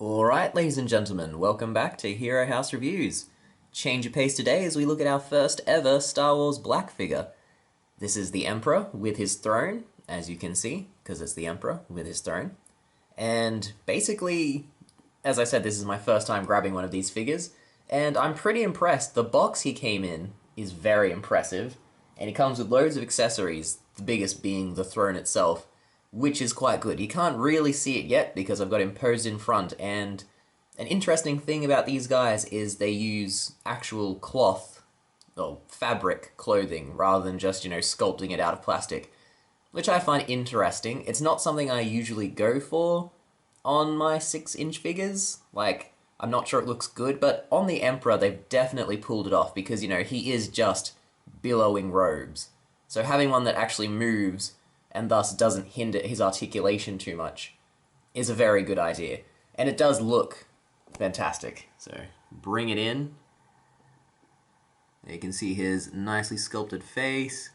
Alright, ladies and gentlemen, welcome back to Hero House Reviews. Change of pace today as we look at our first ever Star Wars Black figure. This is the Emperor with his throne, as you can see, because it's the Emperor with his throne. And basically, as I said, this is my first time grabbing one of these figures, and I'm pretty impressed. The box he came in is very impressive, and he comes with loads of accessories, the biggest being the throne itself, which is quite good. You can't really see it yet because I've got him posed in front, and an interesting thing about these guys is they use actual cloth, or fabric clothing, rather than just, sculpting it out of plastic, which I find interesting. It's not something I usually go for on my 6-inch figures. Like, I'm not sure it looks good, but on the Emperor they've definitely pulled it off because, he is just billowing robes. So having one that actually moves and thus doesn't hinder his articulation too much is a very good idea. And it does look fantastic. So bring it in. There you can see his nicely sculpted face.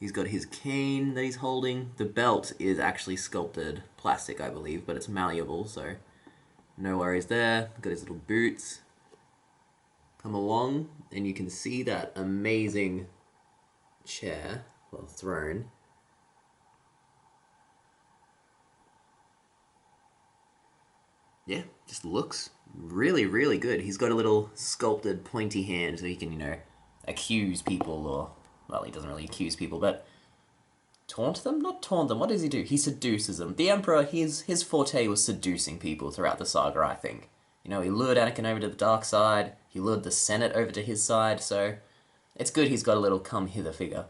He's got his cane that he's holding. The belt is actually sculpted plastic, I believe, but it's malleable, so no worries there. Got his little boots. Come along, and you can see that amazing chair, well, throne. Yeah, just looks really, really good. He's got a little sculpted pointy hand so he can, accuse people, or, well, he doesn't really accuse people, but taunt them? Not taunt them, what does he do? He seduces them. The Emperor, his forte was seducing people throughout the saga, I think. He lured Anakin over to the dark side, he lured the Senate over to his side, so it's good he's got a little come-hither finger.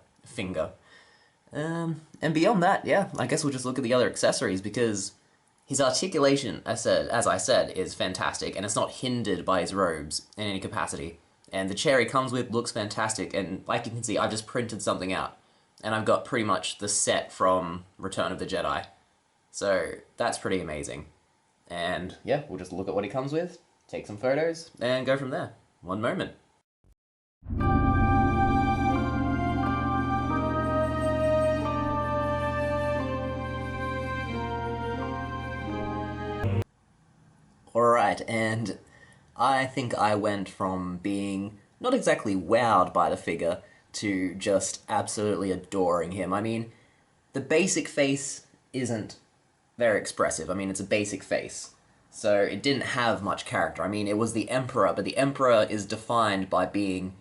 And beyond that, yeah, I guess we'll just look at the other accessories, because his articulation, as I said, is fantastic, and it's not hindered by his robes in any capacity. And the chair he comes with looks fantastic, and like you can see, I've just printed something out, and I've got pretty much the set from Return of the Jedi. So that's pretty amazing. And yeah, we'll just look at what he comes with, take some photos, and go from there. One moment. Alright, and I think I went from being not exactly wowed by the figure to just absolutely adoring him. I mean, the basic face isn't very expressive. I mean, it's a basic face, so it didn't have much character. I mean, it was the Emperor, but the Emperor is defined by being...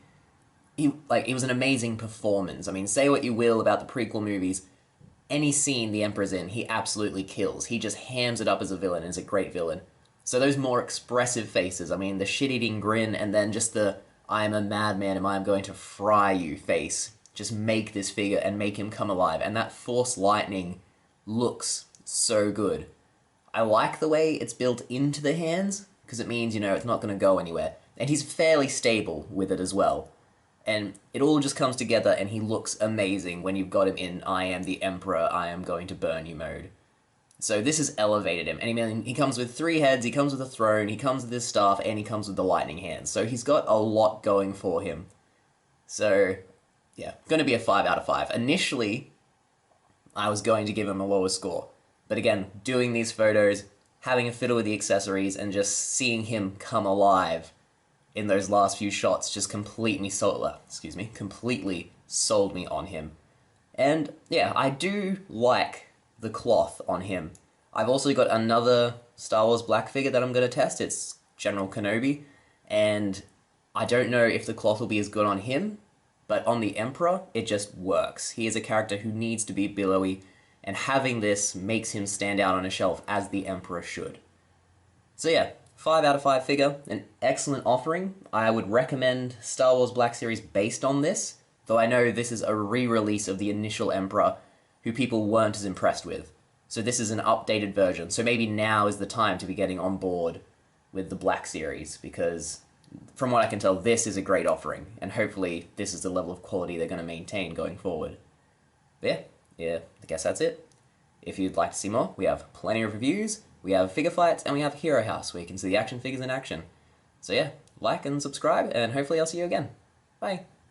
It was an amazing performance. I mean, say what you will about the prequel movies, any scene the Emperor's in, he absolutely kills. He just hams it up as a villain and is a great villain. So those more expressive faces, I mean, the shit-eating grin and then just the I am a madman and I am going to fry you face, just make this figure and make him come alive. And that Force lightning looks so good. I like the way it's built into the hands, because it means, it's not going to go anywhere. And he's fairly stable with it as well. And it all just comes together and he looks amazing when you've got him in I am the Emperor, I am going to burn you mode. So this has elevated him, and he comes with 3 heads, he comes with a throne, he comes with his staff, and he comes with the lightning hands. So he's got a lot going for him. So, yeah, going to be a 5 out of 5. Initially, I was going to give him a lower score. But again, doing these photos, having a fiddle with the accessories, and just seeing him come alive in those last few shots just completely sold me on him. And, yeah, I do like the cloth on him. I've also got another Star Wars Black figure that I'm going to test. It's General Kenobi, and I don't know if the cloth will be as good on him, but on the Emperor, it just works. He is a character who needs to be billowy, and having this makes him stand out on a shelf as the Emperor should. So yeah, 5 out of 5 figure, an excellent offering. I would recommend Star Wars Black Series based on this, though I know this is a re-release of the initial Emperor, who people weren't as impressed with. So this is an updated version. So maybe now is the time to be getting on board with the Black Series, because from what I can tell, this is a great offering, and hopefully this is the level of quality they're going to maintain going forward. But yeah, I guess that's it. If you'd like to see more, we have plenty of reviews, we have figure fights, and we have Hero House, where you can see the action figures in action. So yeah, like and subscribe, and hopefully I'll see you again. Bye!